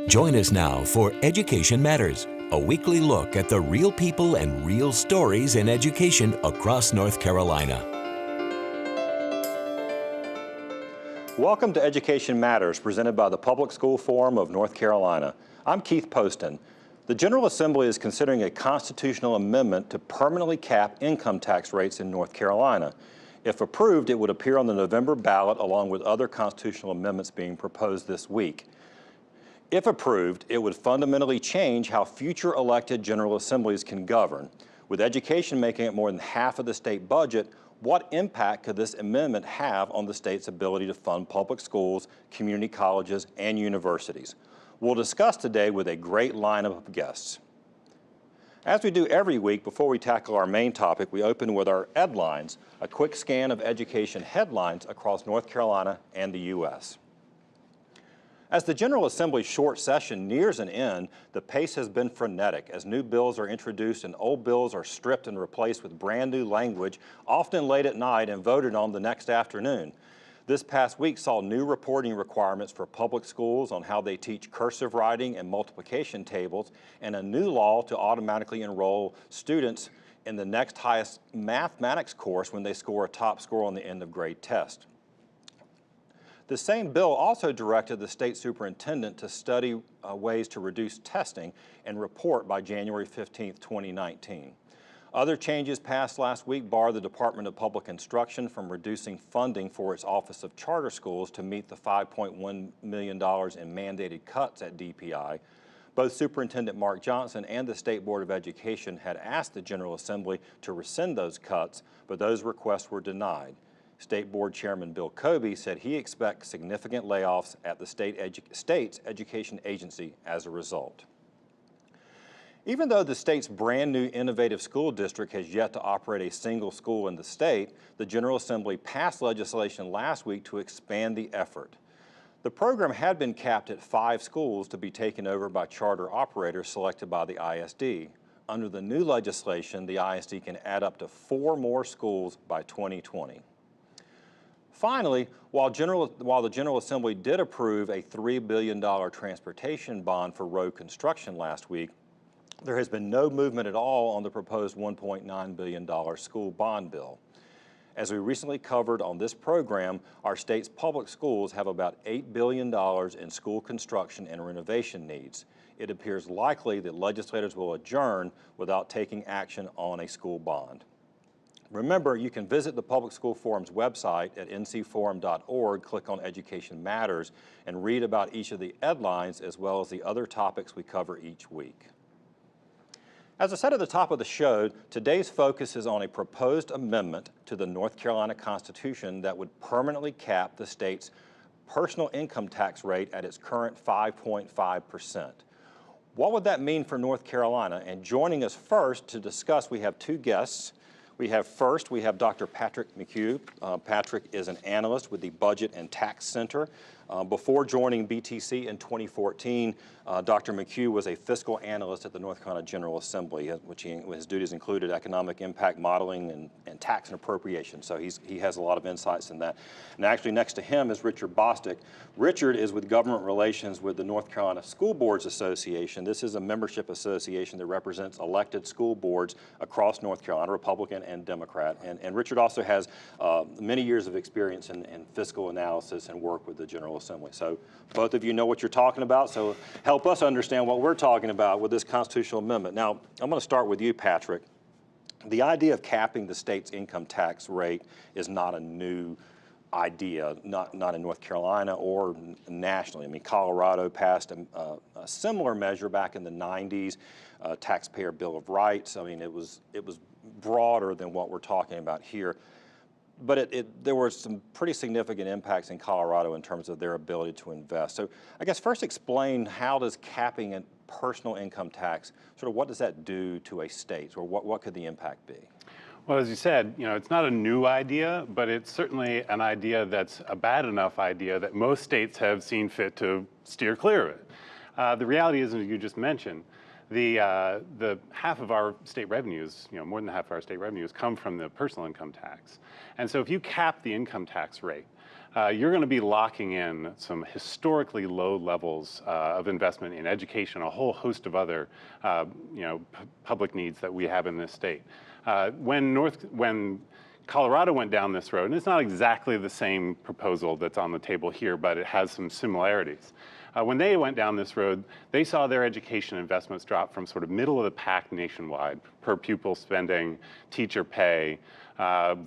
Join us now for Education Matters, a weekly look at the real people and real stories in education across North Carolina. Welcome to Education Matters, presented by the Public School Forum of North Carolina. I'm Keith Poston. The General Assembly is considering a constitutional amendment to permanently cap income tax rates in North Carolina. If approved, it would appear on the November ballot along with other constitutional amendments being proposed this week. If approved, it would fundamentally change how future elected General Assemblies can govern. With education making up more than half of the state budget, what impact could this amendment have on the state's ability to fund public schools, community colleges, and universities? We'll discuss today with a great lineup of guests. As we do every week, before we tackle our main topic, we open with our Edlines, a quick scan of education headlines across North Carolina and the U.S. As the General Assembly's short session nears an end, the pace has been frenetic as new bills are introduced and old bills are stripped and replaced with brand new language, often late at night and voted on the next afternoon. This past week saw new reporting requirements for public schools on how they teach cursive writing and multiplication tables, and a new law to automatically enroll students in the next highest mathematics course when they score a top score on the end of grade test. The same bill also directed the state superintendent to study ways to reduce testing and report by January 15, 2019. Other changes passed last week bar the Department of Public Instruction from reducing funding for its Office of Charter Schools to meet the $5.1 million in mandated cuts at DPI. Both Superintendent Mark Johnson and the State Board of Education had asked the General Assembly to rescind those cuts, but those requests were denied. State Board Chairman Bill Kobe said he expects significant layoffs at the state's education agency as a result. Even though the state's brand new innovative school district has yet to operate a single school in the state, the General Assembly passed legislation last week to expand the effort. The program had been capped at 5 schools to be taken over by charter operators selected by the ISD. Under the new legislation, the ISD can add up to 4 more schools by 2020. Finally, while the General Assembly did approve a $3 billion transportation bond for road construction last week, there has been no movement at all on the proposed $1.9 billion school bond bill. As we recently covered on this program, our state's public schools have about $8 billion in school construction and renovation needs. It appears likely that legislators will adjourn without taking action on a school bond. Remember, you can visit the Public School Forum's website at ncforum.org, click on Education Matters, and read about each of the headlines as well as the other topics we cover each week. As I said at the top of the show, today's focus is on a proposed amendment to the North Carolina Constitution that would permanently cap the state's personal income tax rate at its current 5.5%. What would that mean for North Carolina? And joining us first to discuss, we have 2 guests. We have Dr. Patrick McHugh. Patrick is an analyst with the Budget and Tax Center. Before joining BTC in 2014, Dr. McHugh was a fiscal analyst at the North Carolina General Assembly, his duties included economic impact modeling and tax and appropriation. So he has a lot of insights in that. And actually next to him is Richard Bostic. Richard is with government relations with the North Carolina School Boards Association. This is a membership association that represents elected school boards across North Carolina, Republican and Democrat. And Richard also has many years of experience in fiscal analysis and work with the General Assembly. So both of you know what you're talking about, so help us understand what we're talking about with this constitutional amendment. Now, I'm going to start with you, Patrick. The idea of capping the state's income tax rate is not a new idea, not in North Carolina or nationally. I mean, Colorado passed a similar measure back in the 90s, Taxpayer Bill of Rights. I mean, it was broader than what we're talking about here. But there were some pretty significant impacts in Colorado in terms of their ability to invest. So I guess first explain, how does capping a personal income tax, sort of what does that do to a state, or what could the impact be? Well, as you said, it's not a new idea, but it's certainly an idea that's a bad enough idea that most states have seen fit to steer clear of it. The reality is, as you just mentioned, the half of our state revenues, more than half of our state revenues come from the personal income tax. And so if you cap the income tax rate, you're going to be locking in some historically low levels of investment in education, a whole host of other, public needs that we have in this state. When Colorado went down this road, and it's not exactly the same proposal that's on the table here, but it has some similarities. When they went down this road, they saw their education investments drop from sort of middle of the pack nationwide, per pupil spending, teacher pay,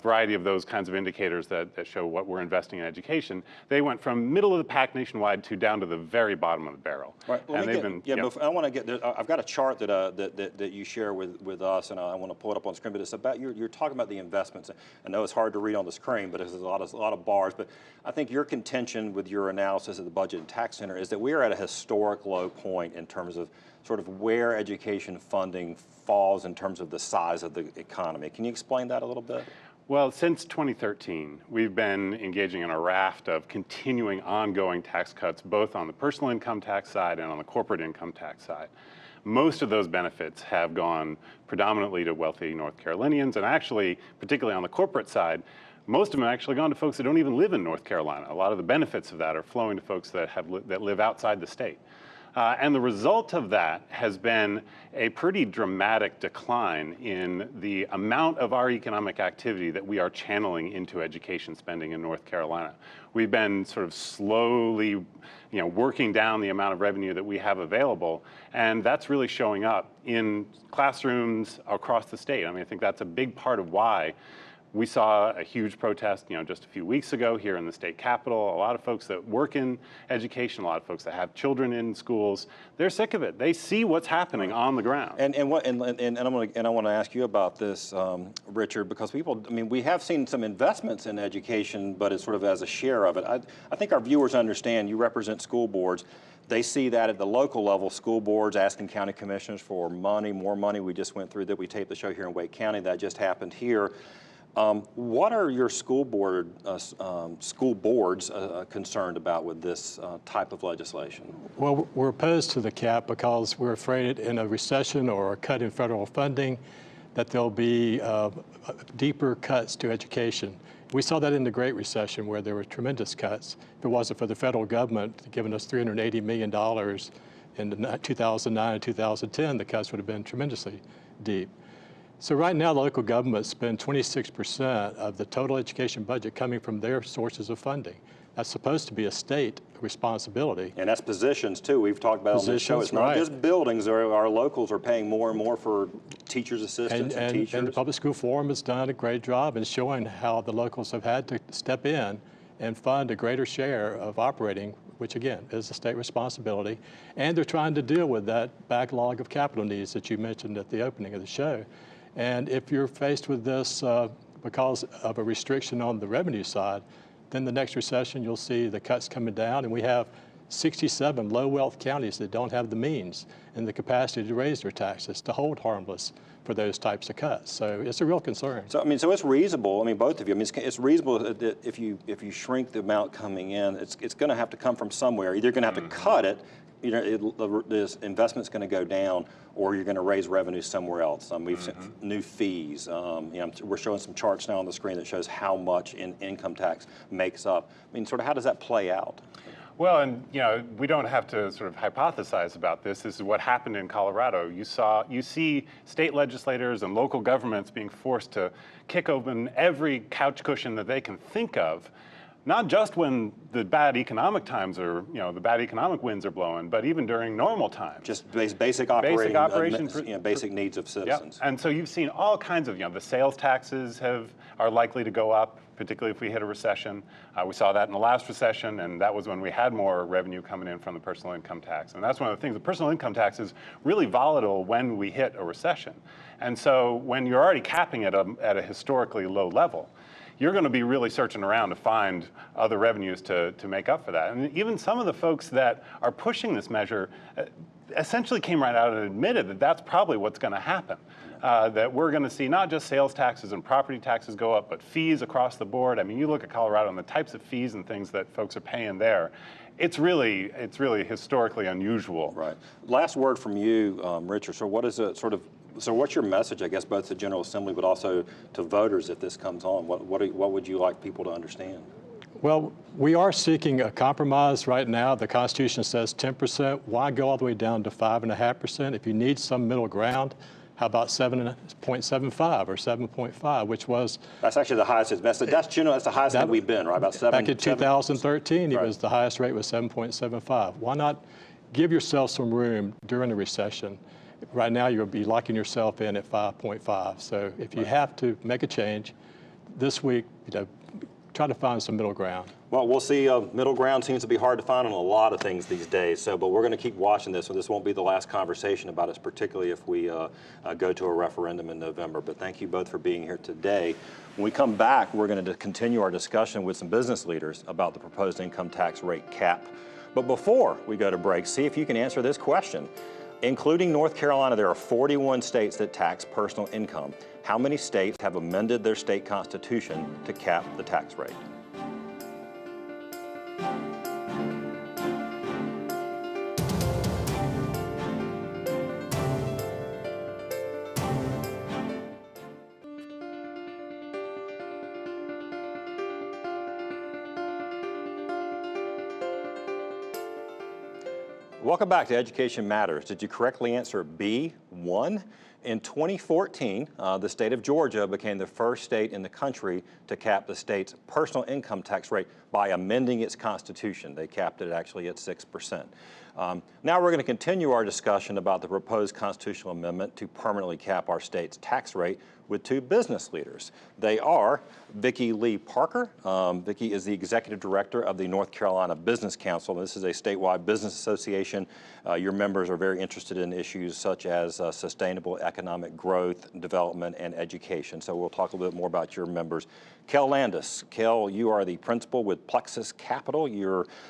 variety of those kinds of indicators that show what we're investing in education. They went from middle of the pack nationwide to down to the very bottom of the barrel. Right. Well, I want to get there. I've got a chart that you share with us, and I want to pull it up on the screen. But it's about you're talking about the investments. I know it's hard to read on the screen, but there's a lot of bars. But I think your contention with your analysis of the Budget and Tax Center is that we are at a historic low point in terms of sort of where education funding falls in terms of the size of the economy. Can you explain that a little bit? Well, since 2013, we've been engaging in a raft of continuing ongoing tax cuts, both on the personal income tax side and on the corporate income tax side. Most of those benefits have gone predominantly to wealthy North Carolinians, and actually, particularly on the corporate side, most of them have actually gone to folks that don't even live in North Carolina. A lot of the benefits of that are flowing to folks that live outside the state. And the result of that has been a pretty dramatic decline in the amount of our economic activity that we are channeling into education spending in North Carolina. We've been sort of slowly, working down the amount of revenue that we have available, and that's really showing up in classrooms across the state. I mean, I think that's a big part of why we saw a huge protest, just a few weeks ago here in the state capitol. A lot of folks that work in education, a lot of folks that have children in schools, they're sick of it. They see what's happening on the ground. And I want to ask you about this, Richard, because we have seen some investments in education, but it's sort of as a share of it. I think our viewers understand you represent school boards. They see that at the local level, school boards asking county commissioners for more money. We just went through that. We taped the show here in Wake County. That just happened here. What are your school boards concerned about with this type of legislation? Well, we're opposed to the cap because we're afraid in a recession or a cut in federal funding that there'll be deeper cuts to education. We saw that in the Great Recession where there were tremendous cuts. If it wasn't for the federal government giving us $380 million in 2009 and 2010, the cuts would have been tremendously deep. So right now, the local governments spend 26% of the total education budget coming from their sources of funding. That's supposed to be a state responsibility. And that's positions too. We've talked about on this show. It's not just buildings. Our locals are paying more and more for teachers' assistants and teachers. And the Public School Forum has done a great job in showing how the locals have had to step in and fund a greater share of operating, which again is a state responsibility. And they're trying to deal with that backlog of capital needs that you mentioned at the opening of the show. And if you're faced with this because of a restriction on the revenue side, then the next recession you'll see the cuts coming down, and we have 67 low wealth counties that don't have the means and the capacity to raise their taxes to hold harmless for those types of cuts. So it's a real concern. So it's reasonable. Both of you. it's reasonable that if you shrink the amount coming in, it's going to have to come from somewhere. Either you're going to have to cut it. This investment's going to go down, or you're going to raise revenue somewhere else. We've seen new fees. We're showing some charts now on the screen that shows how much income tax makes up. Sort of how does that play out? Well, and we don't have to sort of hypothesize about this. This is what happened in Colorado. You see state legislators and local governments being forced to kick open every couch cushion that they can think of. Not just when the bad economic times are, the bad economic winds are blowing, but even during normal times. Just basic needs of citizens. Yep. And so you've seen all kinds of, the sales taxes are likely to go up, particularly if we hit a recession. We saw that in the last recession, and that was when we had more revenue coming in from the personal income tax. And that's one of the things. The personal income tax is really volatile when we hit a recession. And so when you're already capping it at a historically low level, you're going to be really searching around to find other revenues to make up for that. And even some of the folks that are pushing this measure essentially came right out and admitted that that's probably what's going to happen. That we're going to see not just sales taxes and property taxes go up, but fees across the board. You look at Colorado and the types of fees and things that folks are paying there. It's really historically unusual. Right. Last word from you, Richard. So what is it So what's your message, I guess, both to General Assembly but also to voters if this comes on? What would you like people to understand? Well, we are seeking a compromise right now. The Constitution says 10%. Why go all the way down to 5.5%? If you need some middle ground, how about 7.75 or 7.5, which was That's actually the highest. That's the highest that we've been, right? About 7. back in 2013. Right. It was the highest rate was 7.75. Why not give yourself some room during the recession? Right now, you'll be locking yourself in at 5.5. So if you have to make a change this week, try to find some middle ground. Well, we'll see. Middle ground seems to be hard to find on a lot of things these days. So, but we're going to keep watching this, so this won't be the last conversation about it, particularly if we go to a referendum in November. But thank you both for being here today. When we come back, we're going to continue our discussion with some business leaders about the proposed income tax rate cap. But before we go to break, see if you can answer this question. Including North Carolina, there are 41 states that tax personal income. How many states have amended their state constitution to cap the tax rate? Welcome back to Education Matters. Did you correctly answer B, 1? In 2014, the state of Georgia became the first state in the country to cap the state's personal income tax rate by amending its constitution. They capped it actually at 6%. Now we're going to continue our discussion about the proposed constitutional amendment to permanently cap our state's tax rate with two business leaders. They are Vicki Lee Parker. Vicki is the executive director of the North Carolina Business Council. This is a statewide business association. Your members are very interested in issues such as sustainable economic growth, development, and education. So we'll talk a little bit more about your members. Kel Landis. Kel, you are the principal with Plexus Capital,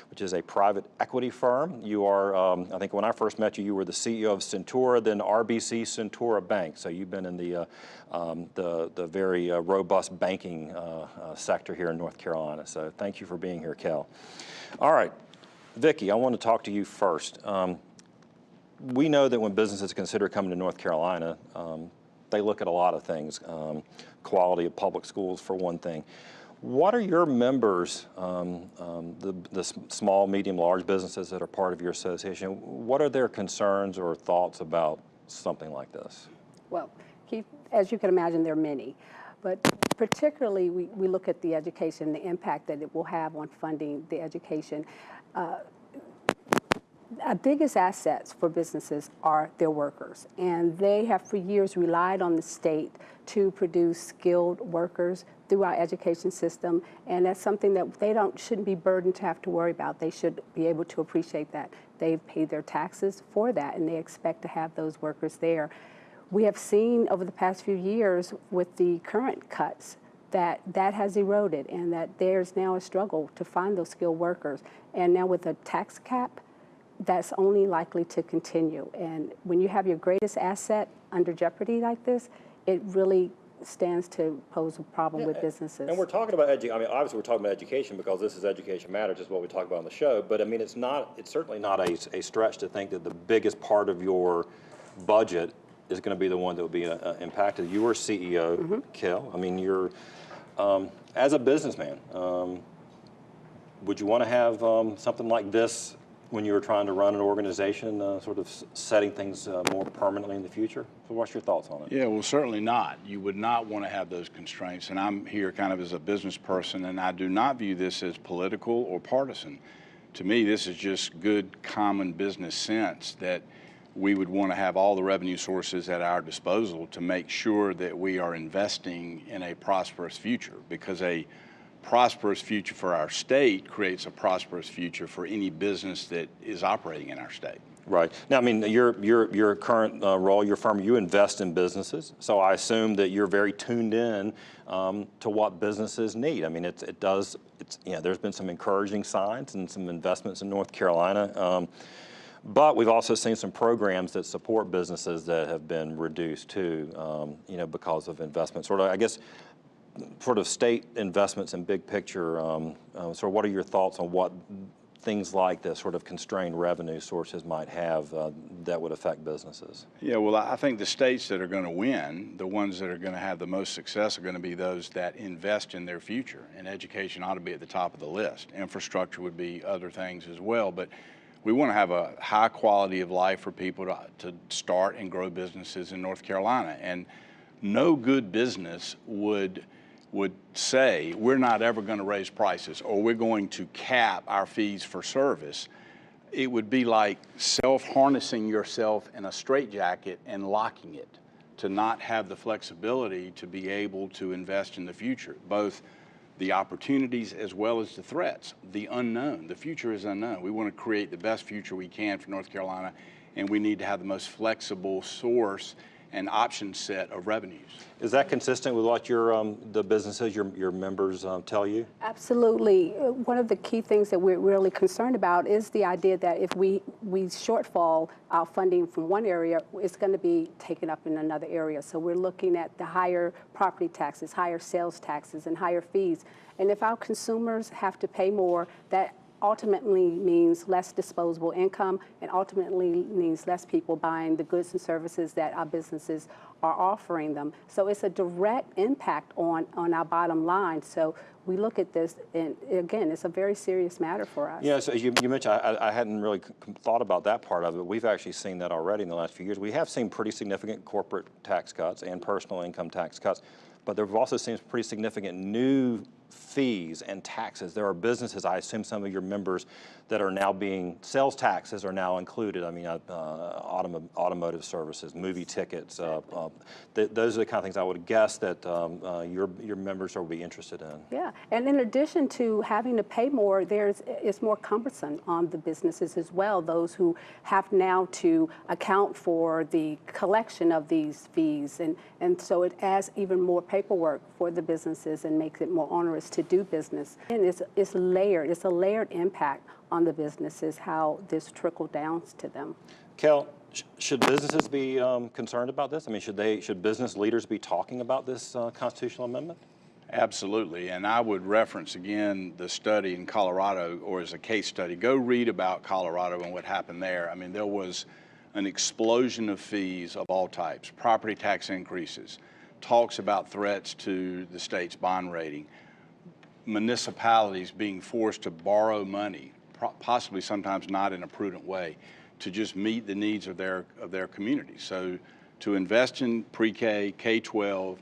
which is a private equity firm. You are, I think when I first met you, you were the CEO of Centura, then RBC Centura Bank. So you've been in the very robust banking sector here in North Carolina. So thank you for being here, Kel. All right, Vicki, I want to talk to you first. We know that when businesses consider coming to North Carolina, they look at a lot of things, quality of public schools for one thing. What are your members, the small, medium, large businesses that are part of your association, what are their concerns or thoughts about something like this? Well, Keith, as you can imagine, there are many. But particularly, we look at the education, the impact that it will have on funding the education. Our biggest assets for businesses are their workers, and they have for years relied on the state to produce skilled workers through our education system, and that's something that they shouldn't be burdened to have to worry about. They should be able to appreciate that. They've paid their taxes for that, and they expect to have those workers there. We have seen over the past few years with the current cuts that has eroded, and that there's now a struggle to find those skilled workers. And now with a tax cap, that's only likely to continue. And when you have your greatest asset under jeopardy like this, it really stands to pose a problem with businesses. And we're talking about obviously we're talking about education because this is Education Matters, is what we talk about on the show. But I mean, it's certainly not a stretch to think that the biggest part of your budget is going to be the one that will be impacted. You were CEO, Kel. I mean, you're as a businessman, would you want to have something like this when you were trying to run an organization, sort of setting things more permanently in the future? So what's your thoughts on it? Yeah, well, certainly not. You would not want to have those constraints. And I'm here kind of as a business person, and I do not view this as political or partisan. To me, this is just good common business sense that we would want to have all the revenue sources at our disposal to make sure that we are investing in a prosperous future, because a prosperous future for our state creates a prosperous future for any business that is operating in our state. Right. Now, I mean, your current role, your firm, you invest in businesses, so I assume that you're very tuned in to what businesses need. I mean, there's been some encouraging signs and some investments in North Carolina, but we've also seen some programs that support businesses that have been reduced too, because of investment. Sort of state investments and big picture. So what are your thoughts on what things like this, sort of constrained revenue sources might have that would affect businesses? Yeah, well, I think the states that are going to win, the ones that are going to have the most success, are going to be those that invest in their future. And education ought to be at the top of the list. Infrastructure would be other things as well. But we want to have a high quality of life for people to start and grow businesses in North Carolina. And no good business would say we're not ever going to raise prices or we're going to cap our fees for service. It would be like self-harnessing yourself in a straitjacket and locking it to not have the flexibility to be able to invest in the future, both the opportunities as well as the threats, the unknown. The future is unknown. We want to create the best future we can for North Carolina, and we need to have the most flexible source and option set of revenues. Is that consistent with what the businesses, your members tell you? Absolutely. One of the key things that we're really concerned about is the idea that if we shortfall our funding from one area, it's going to be taken up in another area. So we're looking at the higher property taxes, higher sales taxes, and higher fees. And if our consumers have to pay more, that ultimately means less disposable income and ultimately means less people buying the goods and services that our businesses are offering them. So it's a direct impact on our bottom line. So we look at this, and again, it's a very serious matter for us. Yeah, so you mentioned, I hadn't really thought about that part of it. We've actually seen that already in the last few years. We have seen pretty significant corporate tax cuts and personal income tax cuts, but there have also seen pretty significant new fees and taxes. There are businesses, I assume some of your members, that are now sales taxes are now included. I mean, automotive services, movie tickets. Those are the kind of things I would guess that your members will be interested in. Yeah, and in addition to having to pay more, it's more cumbersome on the businesses as well, those who have now to account for the collection of these fees. And so it adds even more paperwork for the businesses and makes it more onerous to do business. And it's layered. It's a layered impact on the businesses, how this trickle down to them. Kel, should businesses be concerned about this? I mean, should business leaders be talking about this constitutional amendment? Absolutely, and I would reference again the study in Colorado, or as a case study. Go read about Colorado and what happened there. I mean, there was an explosion of fees of all types, property tax increases, talks about threats to the state's bond rating, municipalities being forced to borrow money, possibly sometimes not in a prudent way, to just meet the needs of their community. So to invest in pre-K, K-12,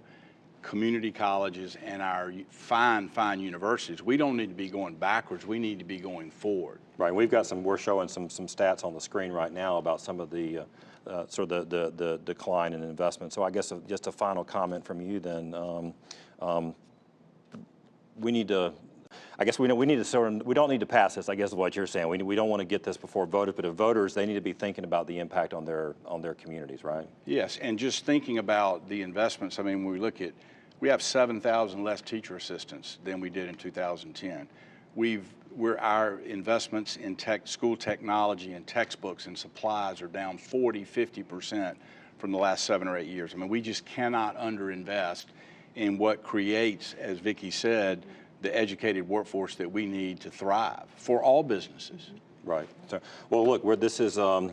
community colleges, and our fine universities, we don't need to be going backwards, we need to be going forward. Right, we're showing some stats on the screen right now about some of the sort of the decline in investment. So I guess just a final comment from you then. We need to, I guess we need to sort of, we don't need to pass this, I guess is what you're saying. We don't want to get this before voters, but if voters, they need to be thinking about the impact on their communities, right? Yes, and just thinking about the investments, I mean, when we look at, we have 7,000 less teacher assistants than we did in 2010. Our investments in school technology and textbooks and supplies are down 40–50% from the last 7 or 8 years. I mean, we just cannot underinvest in what creates, as Vicki said, the educated workforce that we need to thrive for all businesses. Right. So, well, look, this is an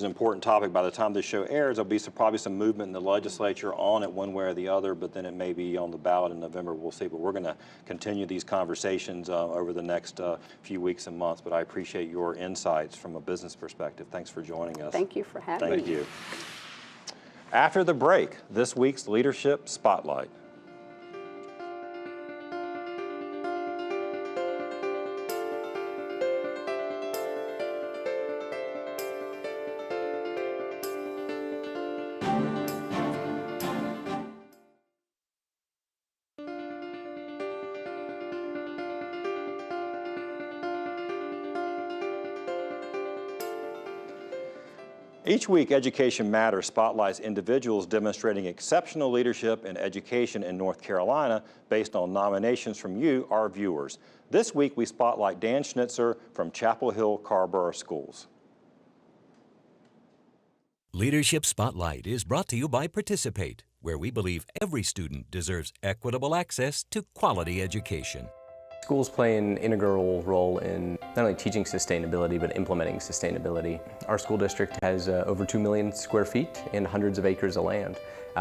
important topic. By the time this show airs, there'll be probably some movement in the legislature on it one way or the other, but then it may be on the ballot in November. We'll see. But we're going to continue these conversations over the next few weeks and months. But I appreciate your insights from a business perspective. Thanks for joining us. Thank you for having me. Thank you. After the break, this week's Leadership Spotlight. Each week, Education Matters spotlights individuals demonstrating exceptional leadership in education in North Carolina based on nominations from you, our viewers. This week, we spotlight Dan Schnitzer from Chapel Hill Carrboro Schools. Leadership Spotlight is brought to you by Participate, where we believe every student deserves equitable access to quality education. Schools play an integral role in not only teaching sustainability, but implementing sustainability. Our school district has over 2 million square feet and hundreds of acres of land.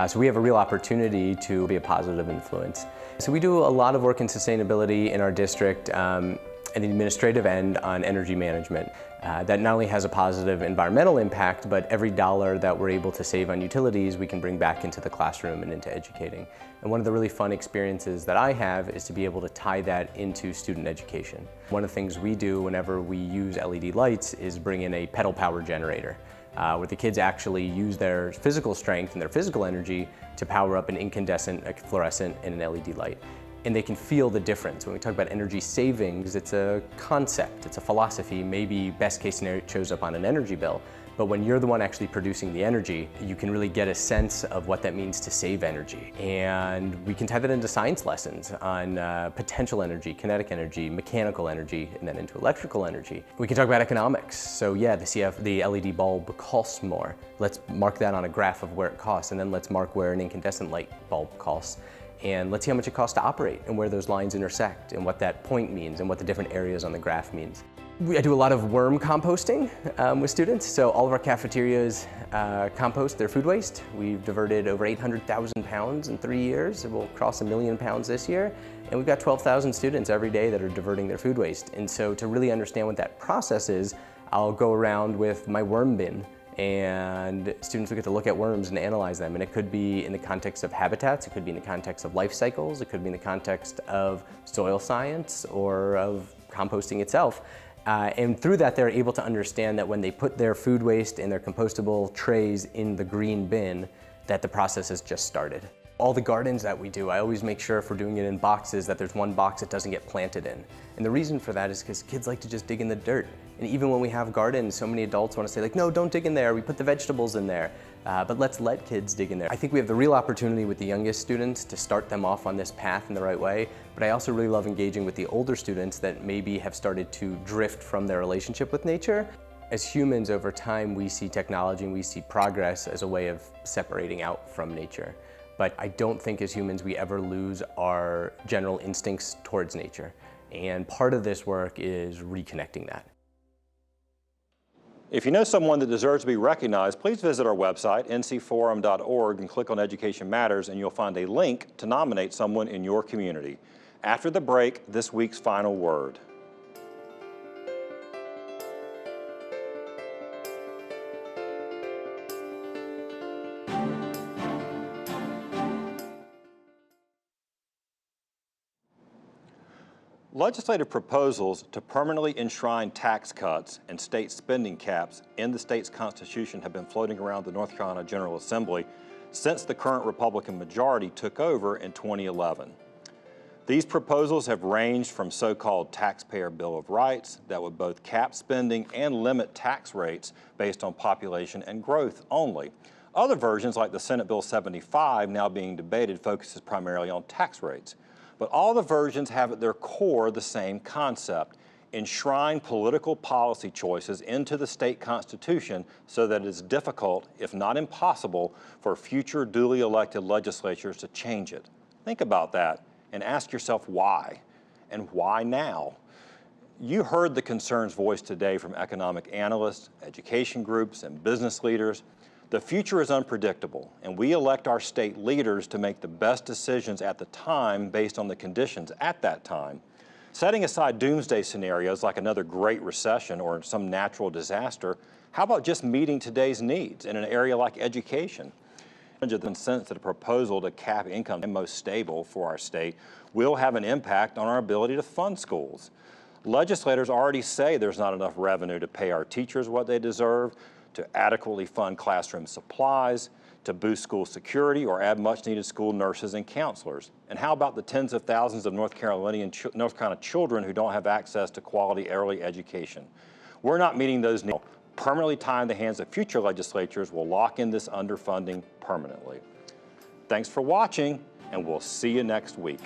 So we have a real opportunity to be a positive influence. So we do a lot of work in sustainability in our district and the administrative end on energy management. That not only has a positive environmental impact, but every dollar that we're able to save on utilities, we can bring back into the classroom and into educating. And one of the really fun experiences that I have is to be able to tie that into student education. One of the things we do whenever we use LED lights is bring in a pedal power generator, where the kids actually use their physical strength and their physical energy to power up an incandescent, a fluorescent, and an LED light. And they can feel the difference. When we talk about energy savings, it's a concept, it's a philosophy. Maybe best case scenario it shows up on an energy bill, but when you're the one actually producing the energy, you can really get a sense of what that means to save energy. And we can tie that into science lessons on potential energy, kinetic energy, mechanical energy, and then into electrical energy. We can talk about economics. So yeah, the LED bulb costs more. Let's mark that on a graph of where it costs, and then let's mark where an incandescent light bulb costs. And let's see how much it costs to operate and where those lines intersect and what that point means and what the different areas on the graph means. I do a lot of worm composting with students. So all of our cafeterias compost their food waste. We've diverted over 800,000 pounds in 3 years. We'll cross 1 million pounds this year. And we've got 12,000 students every day that are diverting their food waste. And so to really understand what that process is, I'll go around with my worm bin, and students will get to look at worms and analyze them. And it could be in the context of habitats, it could be in the context of life cycles, it could be in the context of soil science or of composting itself. And through that, they're able to understand that when they put their food waste in their compostable trays in the green bin, that the process has just started. All the gardens that we do, I always make sure if we're doing it in boxes that there's one box that doesn't get planted in. And the reason for that is because kids like to just dig in the dirt. And even when we have gardens, so many adults want to say like, no, don't dig in there, we put the vegetables in there. But let's let kids dig in there. I think we have the real opportunity with the youngest students to start them off on this path in the right way. But I also really love engaging with the older students that maybe have started to drift from their relationship with nature. As humans, over time, we see technology and we see progress as a way of separating out from nature. But I don't think as humans we ever lose our general instincts towards nature. And part of this work is reconnecting that. If you know someone that deserves to be recognized, please visit our website, ncforum.org, and click on Education Matters, and you'll find a link to nominate someone in your community. After the break, this week's final word. Legislative proposals to permanently enshrine tax cuts and state spending caps in the state's constitution have been floating around the North Carolina General Assembly since the current Republican majority took over in 2011. These proposals have ranged from so-called taxpayer Bill of Rights that would both cap spending and limit tax rates based on population and growth only. Other versions, like the Senate Bill 75 now being debated, focuses primarily on tax rates. But all the versions have at their core the same concept: enshrine political policy choices into the state constitution so that it is difficult, if not impossible, for future duly elected legislatures to change it. Think about that and ask yourself why, and why now? You heard the concerns voiced today from economic analysts, education groups, and business leaders. The future is unpredictable, and we elect our state leaders to make the best decisions at the time based on the conditions at that time. Setting aside doomsday scenarios like another Great Recession or some natural disaster, how about just meeting today's needs in an area like education? The sense that a proposal to cap income and most stable for our state will have an impact on our ability to fund schools. Legislators already say there's not enough revenue to pay our teachers what they deserve, to adequately fund classroom supplies, to boost school security, or add much-needed school nurses and counselors. And how about the tens of thousands of North Carolina children who don't have access to quality early education? We're not meeting those needs. Permanently tying the hands of future legislatures will lock in this underfunding permanently. Thanks for watching, and we'll see you next week.